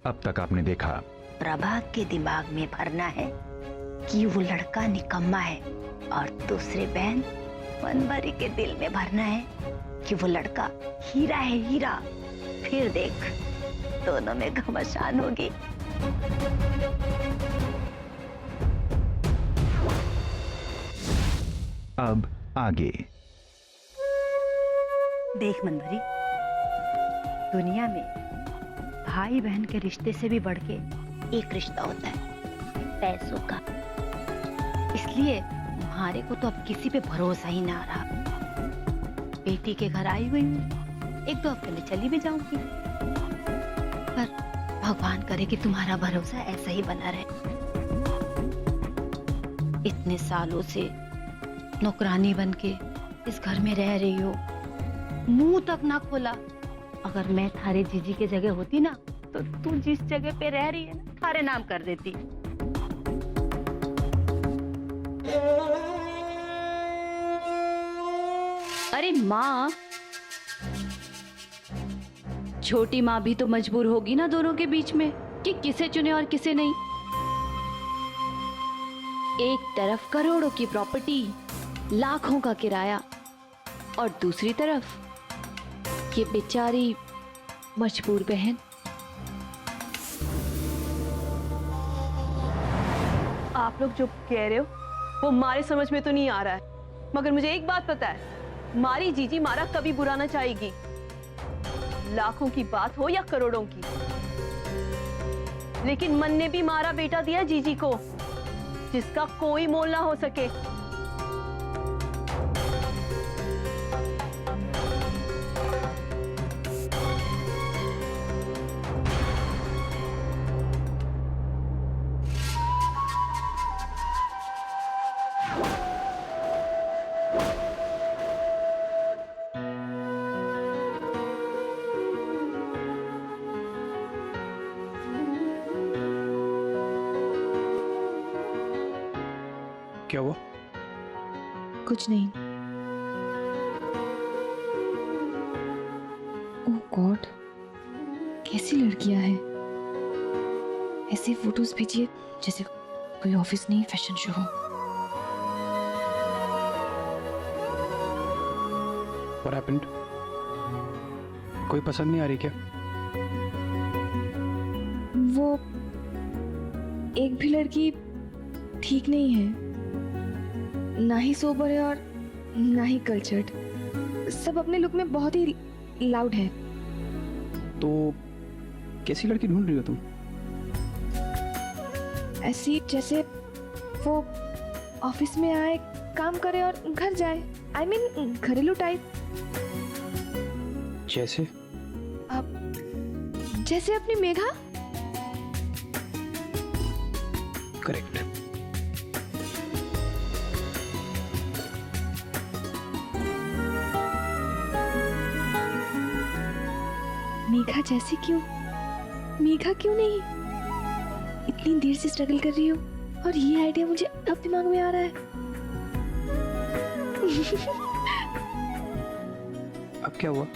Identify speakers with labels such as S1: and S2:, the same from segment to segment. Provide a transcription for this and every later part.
S1: अब तक आपने देखा।
S2: प्रभा के दिमाग में भरना है कि वो लड़का निकम्मा है, और दूसरे बहन मनभरी के दिल में भरना है कि वो लड़का हीरा है, हीरा। फिर देख, दोनों में घमासान होगी।
S1: अब आगे।
S2: देख मनभरी, दुनिया में भाई बहन के रिश्ते से भी बढ़ के एक रिश्ता होता है, पैसों का। इसलिए तुम्हारे को तो अब किसी पे भरोसा ही ना रहा। बेटी के घर आई हुई हूँ, एक दो हफ्ते में चली भी जाऊंगी, पर भगवान करे कि तुम्हारा भरोसा ऐसा ही बना रहे। इतने सालों से नौकरानी बन के इस घर में रह रही हो, मुंह तक ना खोला। अगर मैं थारे जीजी के जगह होती ना, तो तू जिस जगह पे रह रही है ना, थारे नाम कर देती।
S3: अरे माँ, छोटी माँ भी तो मजबूर होगी ना दोनों के बीच में कि किसे चुने और किसे नहीं। एक तरफ करोड़ों की प्रॉपर्टी, लाखों का किराया, और दूसरी तरफ ये बेचारी मजबूर बहन।
S4: आप लोग जो कह रहे हो वो हमारे समझ में तो नहीं आ रहा है, मगर मुझे एक बात पता है, मारी जीजी मारा कभी बुरा ना चाहेगी, लाखों की बात हो या करोड़ों की। लेकिन मन ने भी मारा बेटा दिया जीजी को, जिसका कोई मोल ना हो सके।
S5: क्या हुआ?
S6: कुछ नहीं। ओह गॉड, कैसी लड़कियां हैं। ऐसी फोटोज भेजिए जैसे कोई ऑफिस नहीं, फैशन शो हो।
S5: What happened? कोई पसंद नहीं आ रही क्या?
S6: वो एक भी लड़की ठीक नहीं है, ना ही सोबर है और ना ही कल्चर्ड। सब अपने लुक में बहुत ही लाउड है।
S5: तो कैसी लड़की ढूंढ रही हो तुम?
S6: ऐसी जैसे वो ऑफिस में आए, काम करे और घर जाए। आई मीन घरेलू टाइप।
S5: जैसे?
S6: अब जैसे अपनी मेघा।
S5: करेक्ट।
S6: मेघा जैसी क्यों? मेघा क्यों नहीं? इतनी देर से स्ट्रगल कर रही हो और ये आइडिया मुझे अब दिमाग में आ रहा है।
S5: अब क्या हुआ?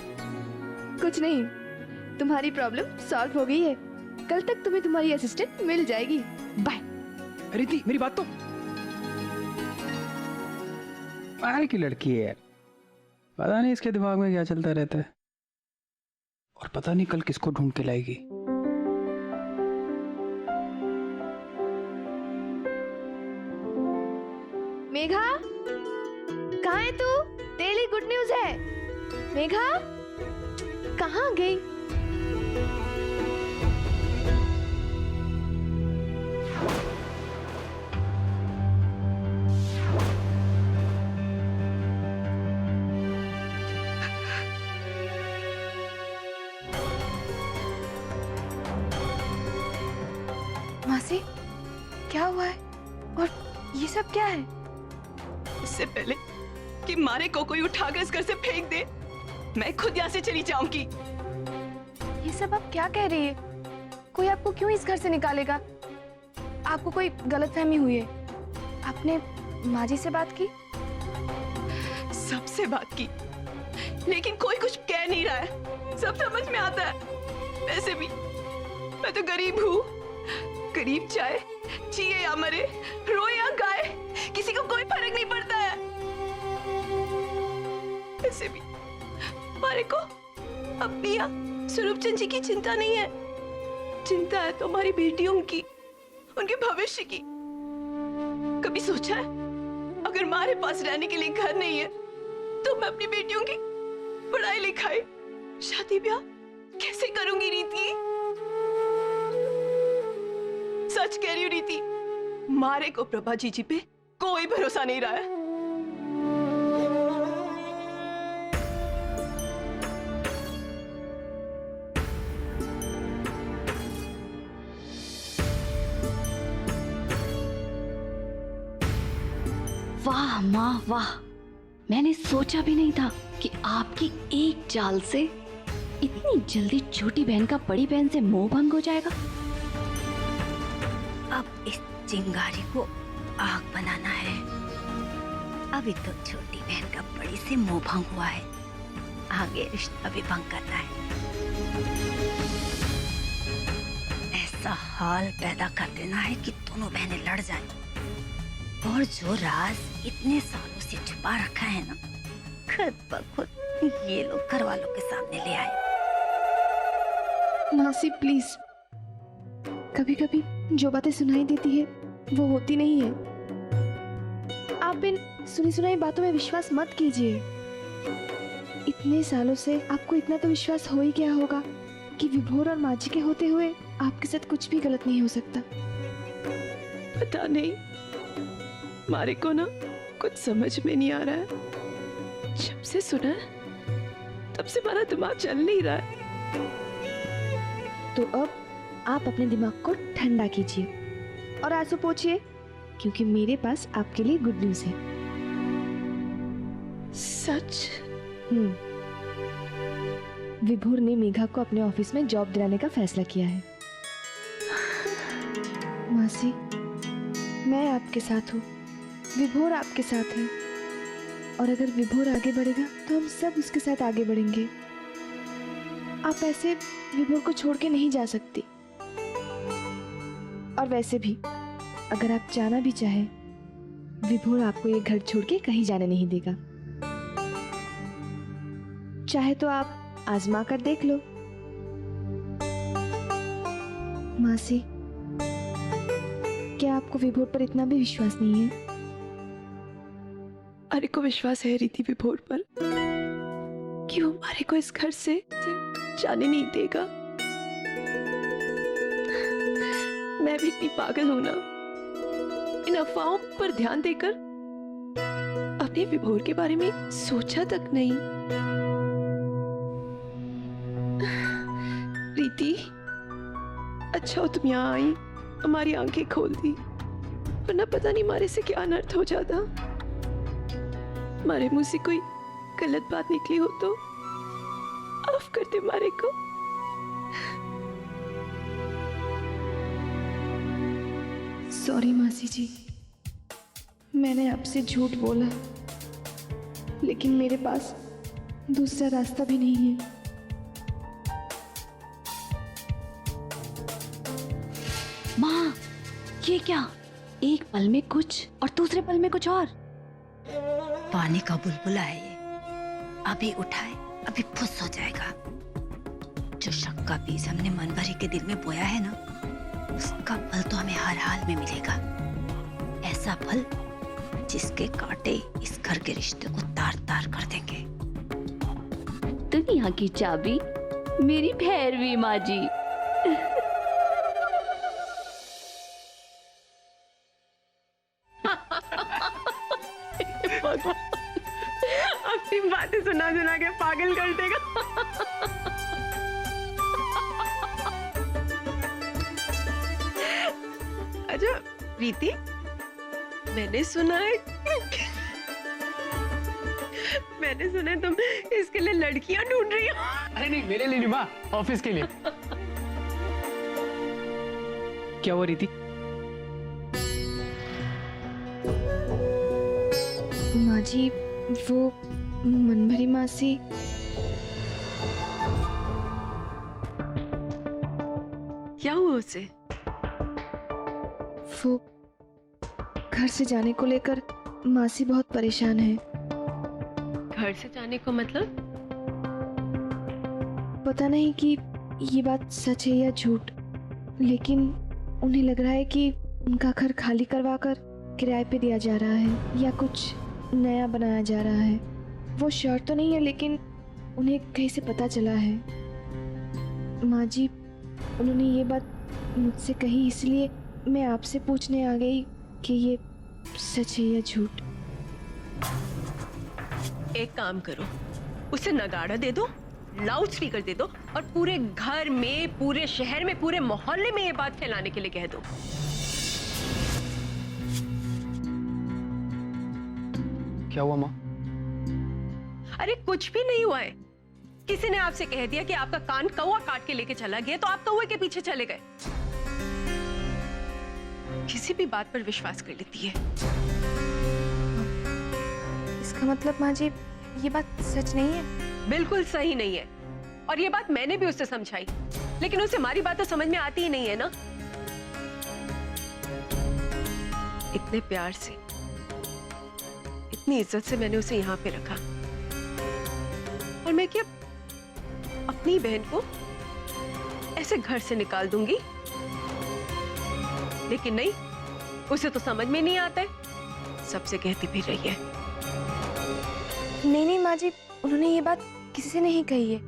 S6: कुछ नहीं, तुम्हारी प्रॉब्लम सॉल्व हो गई है। कल तक तुम्हें तुम्हारी असिस्टेंट मिल जाएगी। बाय।
S5: अरे दी, मेरी बात तो। बाहर की लड़की है यार, पता नहीं इसके दिमाग में क्या चलता रहता है, और पता नहीं कल किसको ढूंढ के लाएगी।
S6: मेघा, कहाँ है तू? तेरे लिए गुड न्यूज है। मेघा, कहाँ गई? मासी, क्या हुआ है? और ये सब क्या है?
S4: इससे पहले कि मारे को कोई उठाकर इस घर से फेंक दे, मैं खुद यहाँ से चली जाऊंगी।
S6: ये सब आप क्या कह रही है? कोई आपको क्यों इस घर से निकालेगा? आपको कोई गलतफहमी हुई है? आपने माँ जी से बात की?
S4: सबसे बात की, लेकिन कोई कुछ कह नहीं रहा है। सब समझ में आता है। वैसे भी मैं तो गरीब हूँ। गरीब चाहे जिए या मरे, रोए या गाए, किसी को कोई फर्क नहीं पड़ता है। ऐसे भी हमारे को अपनी या स्वरूप चंद जी की चिंता नहीं है। चिंता है तो हमारी बेटियों की, उनके भविष्य की। कभी सोचा है अगर हमारे पास रहने के लिए घर नहीं है तो मैं अपनी बेटियों की पढ़ाई लिखाई, शादी ब्याह कैसे करूंगी रीति? सच कह रही हूँ रीति, मारे को प्रभा जी पे कोई भरोसा नहीं रहा है।
S3: वाह माँ वाह, मैंने सोचा भी नहीं था कि आपकी एक चाल से इतनी जल्दी छोटी बहन का बड़ी बहन से मोह भंग हो जाएगा।
S2: अब इस चिंगारी को आग बनाना है। अभी तो छोटी बहन का बड़ी से मोह भंग हुआ है, आगे रिश्ता भी भंग करना है। ऐसा हाल पैदा कर देना है कि दोनों बहनें लड़ जाएं। और जो राज इतने सालों से छुपा रखा है ना, खुद ब खुद ये लोग घर वालों के सामने ले आए।
S6: मासी प्लीज, कभी कभी जो बातें सुनाई देती है वो होती नहीं है। आप इन सुनी सुनाई बातों में विश्वास मत कीजिए। इतने सालों से आपको इतना तो विश्वास हो ही गया होगा कि विभोर और माजी के होते हुए आपके साथ कुछ भी गलत नहीं हो सकता।
S4: पता नहीं, हमारे को ना कुछ समझ में नहीं आ रहा है। जब से सुना है तब से हमारा दिमाग चल नहीं रहा है।
S6: तो अब आप अपने दिमाग को ठंडा कीजिए और आंसू पोंछिए, क्योंकि मेरे पास आपके लिए गुड न्यूज़ है।
S4: सच?
S6: विभोर ने मेघा को अपने ऑफिस में जॉब दिलाने का फैसला किया है। मासी, मैं आपके साथ हूँ, विभोर आपके साथ है, और अगर विभोर आगे बढ़ेगा तो हम सब उसके साथ आगे बढ़ेंगे। आप ऐसे विभोर को छोड़ के नहीं जा सकती। और वैसे भी अगर आप जाना भी चाहे, विभोर आपको ये घर छोड़ के कहीं जाने नहीं देगा। चाहे तो आप आजमा कर देख लो। मासी, क्या आपको विभोर पर इतना भी विश्वास नहीं है?
S4: अरे को विश्वास है रीति विभोर पर कि वो हमारे को इस घर से जाने नहीं देगा। मैं भी इतनी पागल हूं ना, इन अफवाहों पर ध्यान देकर अपने विभोर के बारे में सोचा तक नहीं। रीति, अच्छा हो तुम यहाँ आई, हमारी आंखें खोल दी, वरना पता नहीं हमारे से क्या अनर्थ हो जाता। हमारे मुंह से कोई गलत बात निकली हो तो माफ कर दे हमारे को।
S6: सॉरी मासी जी, मैंने आपसे झूठ बोला, लेकिन मेरे पास दूसरा रास्ता भी नहीं है।
S3: माँ, ये क्या, एक पल में कुछ और दूसरे पल में कुछ और।
S2: पानी का बुलबुला है ये, अभी उठाए अभी फुस हो जाएगा। जो शक का बीज हमने मन भरी के दिल में बोया है ना, उसका फल तो हमें हर हाल में मिलेगा। ऐसा फल जिसके कांटे इस घर के रिश्ते को तार तार कर देंगे।
S3: दुनिया की चाबी मेरी भैरवी माँ जी।
S4: अपनी बातें सुना सुना के पागल कर देगा। अच्छा प्रीति, मैंने सुना है तुम इसके लिए लड़कियां ढूंढ रही हो।
S5: अरे नहीं, मेरे लिए नहीं माँ, ऑफिस के लिए। क्या हुआ रीति?
S6: माँ जी, वो मनभरी मासी।
S4: क्या हुआ उसे?
S6: वो घर से जाने को लेकर मासी बहुत परेशान है।
S4: घर से जाने को मतलब?
S6: पता नहीं कि ये बात सच है या झूठ, लेकिन उन्हें लग रहा है कि उनका घर खाली करवाकर किराए पे दिया जा रहा है या कुछ नया बनाया जा रहा है। वो श्योर तो नहीं है, लेकिन उन्हें कहीं से पता चला है। माँ जी, उन्होंने ये बात मुझसे कही, इसलिए मैं आपसे पूछने आ गई कि ये सच है या झूठ।
S4: एक काम करो, उसे नगाड़ा दे दो, लाउड स्पीकर दे दो और पूरे घर में, पूरे शहर में, पूरे मोहल्ले में ये बात फैलाने के लिए कह दो।
S5: क्या हुआ माँ?
S4: अरे कुछ भी नहीं हुआ है। किसी ने आपसे कह दिया कि आपका कान कौवा काट के लेके चला गया, तो आप कौवे के पीछे चले गए। किसी भी बात पर विश्वास कर लेती है।
S6: इसका मतलब माँ जी, ये बात सच नहीं है?
S4: बिल्कुल सही नहीं है, और ये बात मैंने भी उससे समझाई, लेकिन उसे हमारी बात तो समझ में आती ही नहीं है ना। इतने प्यार से, इतनी इज्जत से मैंने उसे यहाँ पे रखा, और मैं क्या अपनी बहन को ऐसे घर से निकाल दूंगी? लेकिन नहीं, उसे तो समझ में नहीं आता है, सबसे कहती फिर रही है।
S6: नहीं नहीं माँ जी, उन्होंने ये बात किसी से नहीं कही है।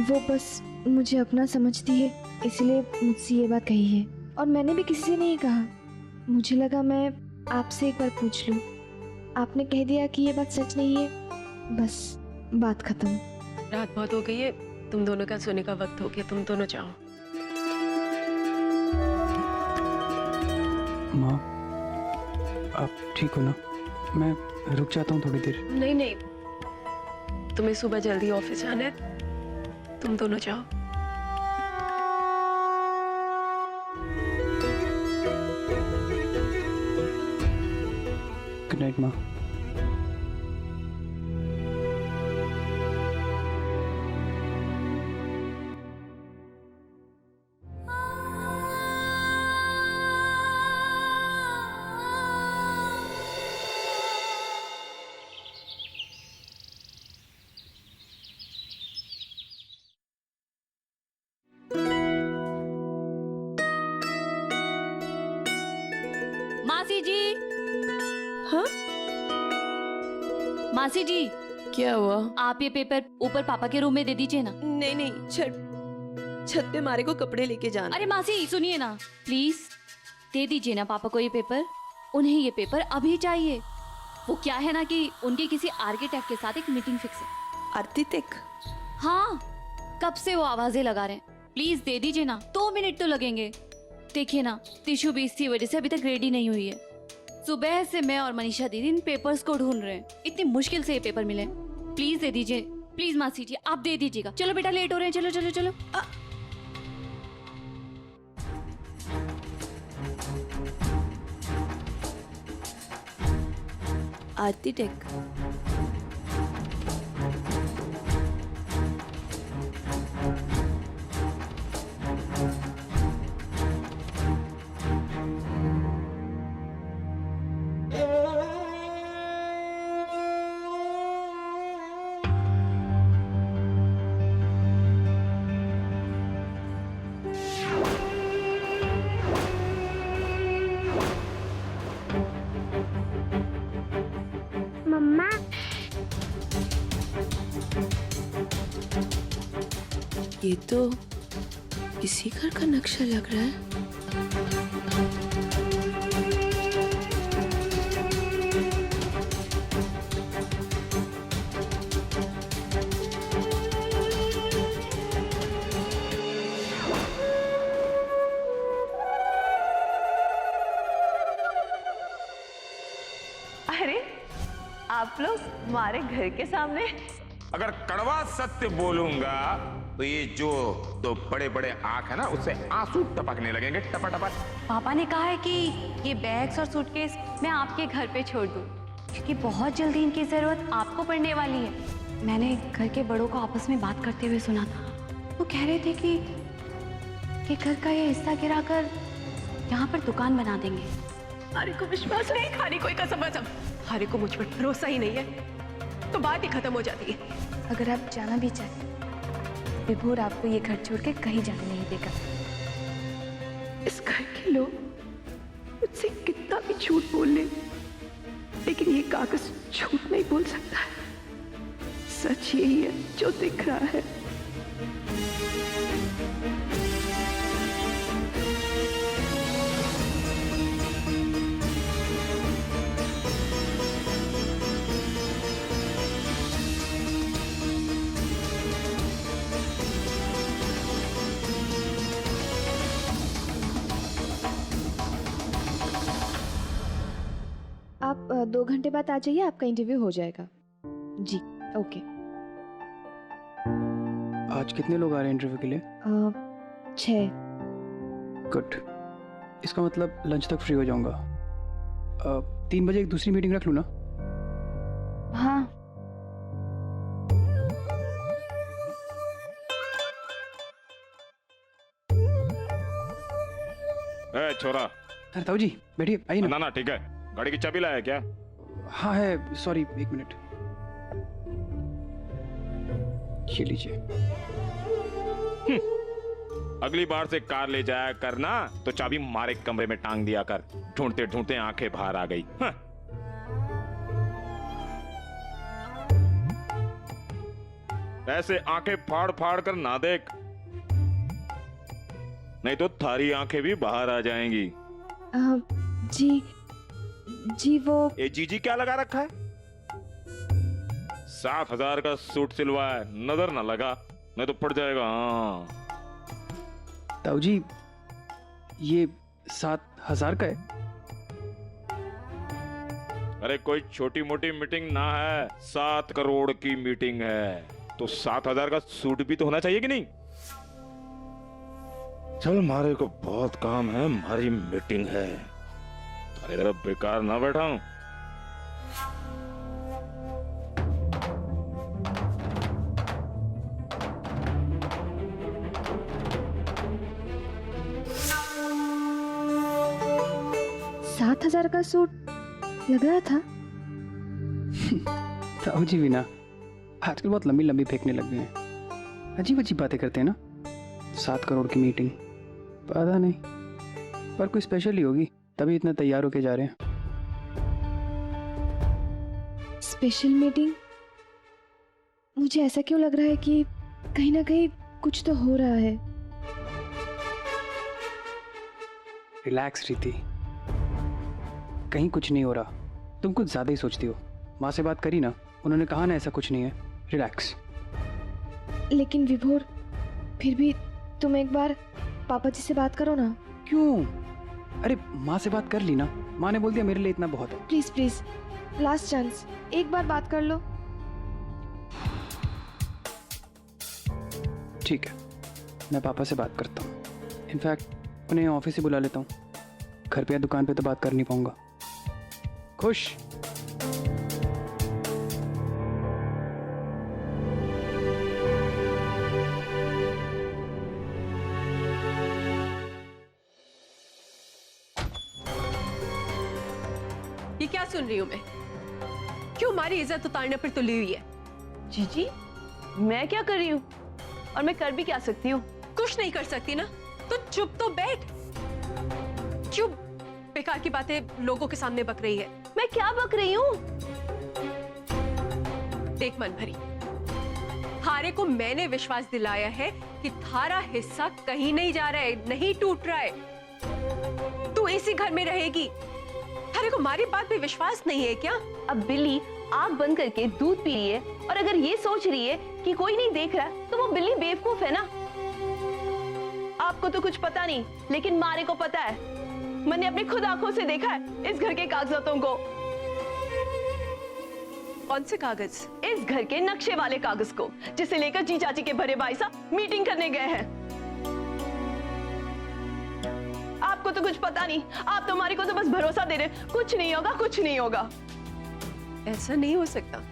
S6: वो बस मुझे अपना समझती है, इसलिए मुझसे ये बात कही है, और मैंने भी किसी से नहीं कहा। मुझे लगा मैं आपसे एक बार पूछ लूं। आपने कह दिया कि ये बात सच नहीं है, बस बात खत्म।
S4: रात बहुत हो गई है, तुम दोनों का सोने का वक्त हो गया, तुम दोनों जाओ।
S5: माँ, आप ठीक हो ना? मैं रुक जाता हूँ थोड़ी देर।
S4: नहीं नहीं, तुम्हें सुबह जल्दी ऑफिस जाना है, तुम दोनों जाओ।
S5: गुड नाइट माँ।
S3: मासी जी,
S4: हाँ?
S3: मासी जी,
S4: क्या हुआ?
S3: आप ये पेपर ऊपर पापा के रूम में दे दीजिए ना।
S4: नहीं नहीं, छत पे मारे को कपड़े लेके जाना।
S3: अरे मासी सुनिए ना, प्लीज दे दीजिए ना पापा को ये पेपर। उन्हें ये पेपर अभी चाहिए। वो क्या है ना कि उनके किसी आर्किटेक्ट के साथ एक मीटिंग फिक्स है।
S4: आर्किटेक्ट?
S3: हाँ, कब से वो आवाजें लगा रहे हैं। प्लीज दे दीजिए ना, 2 मिनट तो लगेंगे। देखिए ना, टिश्यू बीस की वजह से अभी तक रेडी नहीं हुई है। सुबह से मैं और मनीषा दीदी इन पेपर्स को ढूंढ रहे हैं, इतनी मुश्किल से ये पेपर मिले। प्लीज दे दीजिए, प्लीज मासी जी, आप दे दीजिएगा। चलो बेटा, लेट हो रहे हैं, चलो चलो चलो।
S4: आर्किटेक्ट?
S7: मम्मा,
S4: ये तो किसी घर का नक्शा लग रहा है। अरे आप लोग हमारे घर के सामने।
S8: अगर कड़वा सत्य बोलूंगा तो ये जो दो बड़े बड़े आंख है ना, उससे आंसू टपकने लगेंगे, टपा टपा।
S2: पापा ने कहा है कि ये बैग्स और सूटकेस मैं आपके घर पे छोड़ दूं, क्योंकि बहुत जल्दी इनकी जरूरत आपको पड़ने वाली है। मैंने घर के बड़ों को आपस में बात करते हुए सुना था। वो कह रहे थे कि कि घर का ये हिस्सा गिराकर यहाँ पर दुकान बना देंगे।
S4: हारे को विश्वास नहीं, खाने कोई कसम वसम। हारे को मुझ पर भरोसा ही नहीं है तो बात ही खत्म हो जाती है।
S6: अगर आप जाना भी चाहें, विभोर आपको ये घर छोड़ के कहीं जाने नहीं देगा।
S4: इस घर के लोग मुझसे कितना भी झूठ बोल ले, लेकिन ये कागज झूठ नहीं बोल सकता है। सच यही है जो दिख रहा है।
S6: आप 2 घंटे बाद आ जाइए, आपका इंटरव्यू हो जाएगा। जी ओके।
S5: आज कितने लोग आ रहे हैं इंटरव्यू के लिए?
S6: 6।
S5: गुड। इसका मतलब लंच तक फ्री हो जाऊंगा। 3 बजे एक दूसरी मीटिंग रख लूँ ना?
S6: हाँ।
S8: ए छोरा।
S5: अरे ताऊ जी बैठिए, आइए ना।
S8: ना ना ठीक है, गाड़ी की चाबी लाया क्या?
S5: हाँ है, सॉरी 1 मिनट। ये लीजिए।
S8: अगली बार से कार ले जाया करना तो चाबी मारे कमरे में टांग दिया कर। ढूंढते ढूंढते आंखें बाहर आ गई। हाँ। ऐसे आंखें फाड़ फाड़ कर ना देख, नहीं तो थारी आंखें भी बाहर आ जाएंगी।
S6: जी वो
S8: ए जीजी क्या लगा रखा है? 7,000 का सूट सिलवा है, नजर ना लगा नहीं तो पड़ जाएगा। हाँ
S5: ताऊ जी ये 7,000 का है।
S8: अरे कोई छोटी मोटी मीटिंग ना है, 7 करोड़ की मीटिंग है, तो 7,000 का सूट भी तो होना चाहिए कि नहीं? चल मारे को बहुत काम है, हमारी मीटिंग है। अरे जरा बेकार ना बैठा हूं।
S6: सात 7,000 का सूट लग रहा था।
S5: ताऊ जी भी ना आजकल बहुत लंबी लंबी फेंकने लग गए हैं। अजीब अजीब बातें करते हैं ना। 7 करोड़ की मीटिंग, पता नहीं, पर कोई स्पेशल ही होगी तभी इतना तैयार होके जा रहे हैं।
S6: Special meeting? मुझे ऐसा क्यों लग रहा है कि कहीं ना कहीं कुछ तो हो रहा है।
S5: रिलैक्स रीति, कहीं कुछ नहीं हो रहा। तुम कुछ ज्यादा ही सोचती हो। माँ से बात करी ना, उन्होंने कहा ना ऐसा कुछ नहीं है। रिलैक्स।
S6: लेकिन विभोर, फिर भी तुम एक बार पापा जी से बात करो ना।
S5: क्यों? अरे माँ से बात कर ली ना, माँ ने बोल दिया मेरे लिए इतना बहुत है।
S6: प्लीज प्लीज, लास्ट चांस, एक बार बात कर लो।
S5: ठीक है, मैं पापा से बात करता हूँ। इनफैक्ट उन्हें ऑफिस से बुला लेता हूँ। घर पे या दुकान पे तो बात कर नहीं पाऊंगा। खुश?
S4: ये क्या सुन रही हूँ मैं? क्यों हमारी इज्जत उतारने पर तुली हुई है? जीजी, मैं क्या कर रही हूँ? और मैं कर भी क्या सकती हूँ? कुछ नहीं कर सकती ना, तो चुप तो बैठ। क्यों बेकार की बातें लोगों के सामने बक रही है? मैं क्या बक रही हूँ? देख मन भरी, थारे को मैंने विश्वास दिलाया है कि थारा हिस्सा कहीं नहीं जा रहा है, नहीं टूट रहा है। तू इसी घर में रहेगी। थारे को हमारी बात पे विश्वास नहीं है क्या? अब बिल्ली आंख बंद करके दूध पी रही है, और अगर ये सोच रही है कि कोई नहीं देख रहा, तो वो बिल्ली बेवकूफ है ना। आपको तो कुछ पता नहीं, लेकिन मारे को पता है। मैंने अपनी खुद आंखों से देखा है इस घर के कागजातों को। कौन से कागज? इस घर के नक्शे वाले कागज को, जिसे लेकर जी चाची के भरे भाई साहब मीटिंग करने गए हैं। आपको तो कुछ पता नहीं, आप तो हमारे को तो बस भरोसा दे रहे, कुछ नहीं होगा, कुछ नहीं होगा। ऐसा नहीं हो सकता।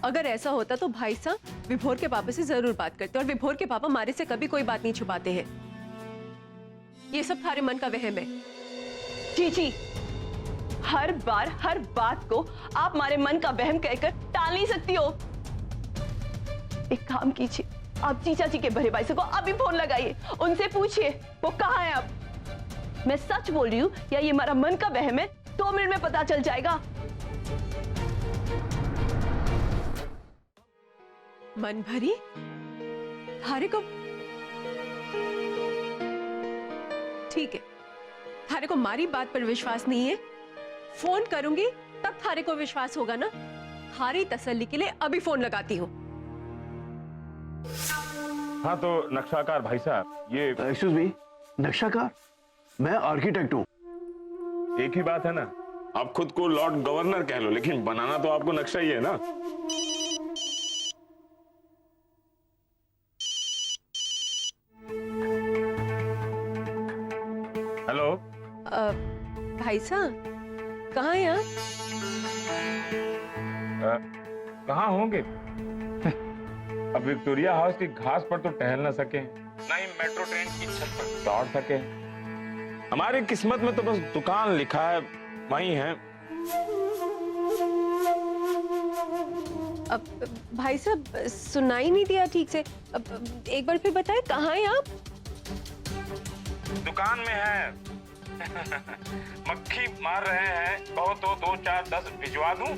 S4: अगर ऐसा होता तो भाई साहब विभोर के पापा से जरूर बात करते और विभोर के पापा मारे से कभी कोई बात नहीं छुपाते हैं। ये सब थारे मन का वहम है। जी हर बार हर बात को आप हमारे मन का वहम कहकर टाल नहीं सकती हो। एक काम कीजिए, आप जीजा जी के बड़े भाई से को अभी फोन लगाइए, उनसे पूछिए वो कहाँ है अब। मैं सच बोल रही हूँ या ये हमारा मन का वहम है, 2 मिनट में पता चल जाएगा। मन भरी थारे को ठीक है, थारे को हमारी बात पर विश्वास नहीं है, फोन करूंगी तब थारे को विश्वास होगा ना। थारी तसल्ली के लिए अभी फोन लगाती हूँ।
S8: हाँ तो नक्शाकार भाई साहब, ये
S7: एक्सक्यूज मी, नक्शाकार? मैं आर्किटेक्ट हूँ।
S8: एक ही बात है ना, आप खुद को लॉर्ड गवर्नर कह लो, लेकिन बनाना तो आपको नक्शा ही है ना। हेलो
S4: भाई साहब कहाँ हैं आप?
S8: कहाँ होंगे? अब विक्टोरिया हाउस की घास पर तो टहल ना सके, ना ही मेट्रो ट्रेन की छत पर दौड़ सके। हमारी किस्मत में तो बस दुकान लिखा है, वही है।
S4: अब भाई साहब सुनाई नहीं दिया ठीक से, अब एक बार फिर बताएं कहाँ हैं आप?
S8: दुकान में है। मक्खी मार रहे हैं, कहो तो 2 4 10 भिजवा दूं?